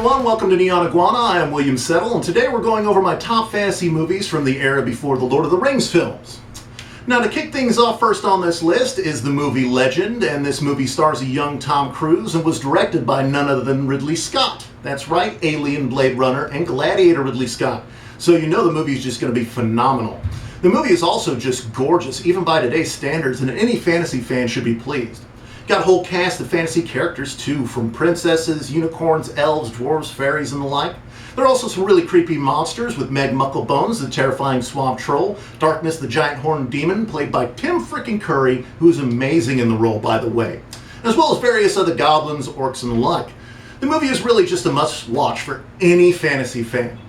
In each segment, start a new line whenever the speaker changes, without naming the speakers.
everyone, welcome to Neon Iguana. I am William Settle, and today we're going over my top fantasy movies from the era before the Lord of the Rings films. Now, to kick things off first on this list is the movie Legend, and this movie stars a young Tom Cruise and was directed by none other than Ridley Scott. That's right, Alien, Blade Runner, and Gladiator Ridley Scott. So you know the movie is just going to be phenomenal. The movie is also just gorgeous, even by today's standards, and any fantasy fan should be pleased. Got a whole cast of fantasy characters too, from princesses, unicorns, elves, dwarves, fairies, and the like. There are also some really creepy monsters with Meg Mucklebones, the terrifying swamp troll, Darkness, the giant horned demon, played by Tim frickin' Curry, who's amazing in the role, by the way, as well as various other goblins, orcs, and the like. The movie is really just a must-watch for any fantasy fan.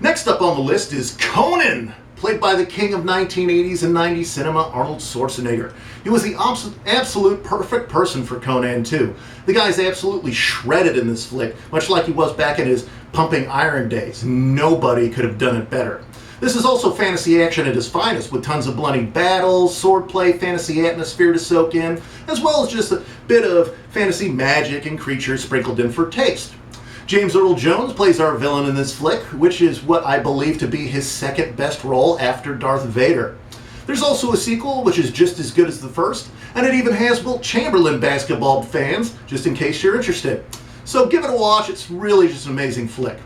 Next up on the list is Conan, played by the king of 1980s and 90s cinema, Arnold Schwarzenegger. He was the absolute perfect person for Conan too. The guy's absolutely shredded in this flick, much like he was back in his pumping iron days. Nobody could have done it better. This is also fantasy action at its finest, with tons of bloody battles, swordplay, fantasy atmosphere to soak in, as well as just a bit of fantasy magic and creatures sprinkled in for taste. James Earl Jones plays our villain in this flick, which is what I believe to be his second best role after Darth Vader. There's also a sequel, which is just as good as the first, and it even has Wilt Chamberlain basketball fans, just in case you're interested. So give it a watch, it's really just an amazing flick.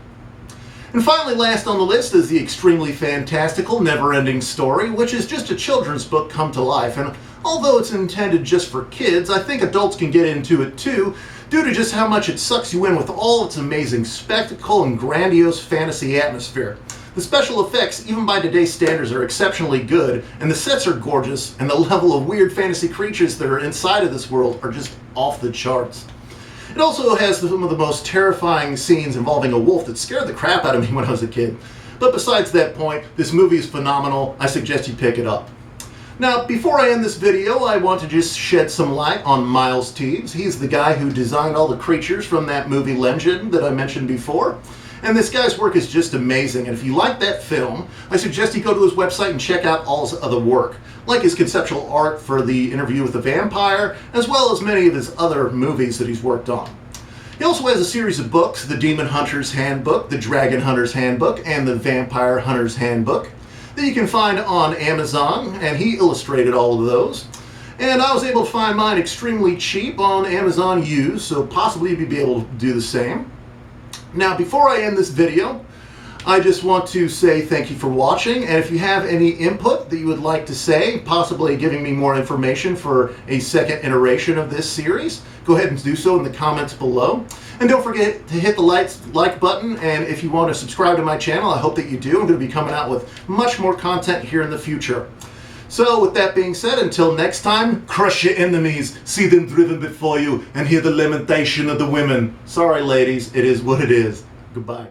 And finally, last on the list is the extremely fantastical Never-Ending Story, which is just a children's book come to life, and although it's intended just for kids, I think adults can get into it too, due to just how much it sucks you in with all its amazing spectacle and grandiose fantasy atmosphere. The special effects, even by today's standards, are exceptionally good, and the sets are gorgeous, and the level of weird fantasy creatures that are inside of this world are just off the charts. It also has some of the most terrifying scenes involving a wolf that scared the crap out of me when I was a kid. But besides that point, this movie is phenomenal. I suggest you pick it up. Now, before I end this video, I want to just shed some light on Miles Teaves. He's the guy who designed all the creatures from that movie Legend that I mentioned before. And this guy's work is just amazing. And if you like that film, I suggest you go to his website and check out all his other work, like his conceptual art for The Interview with the Vampire, as well as many of his other movies that he's worked on. He also has a series of books, The Demon Hunter's Handbook, The Dragon Hunter's Handbook, and The Vampire Hunter's Handbook, that you can find on Amazon, and he illustrated all of those. And I was able to find mine extremely cheap on Amazon used, so possibly you'd be able to do the same. Now, before I end this video, I just want to say thank you for watching, and if you have any input that you would like to say, possibly giving me more information for a second iteration of this series, go ahead and do so in the comments below. And don't forget to hit the like button, and if you want to subscribe to my channel, I hope that you do. I'm going to be coming out with much more content here in the future. So with that being said, until next time, crush your enemies, see them driven before you, and hear the lamentation of the women. Sorry ladies, it is what it is. Goodbye.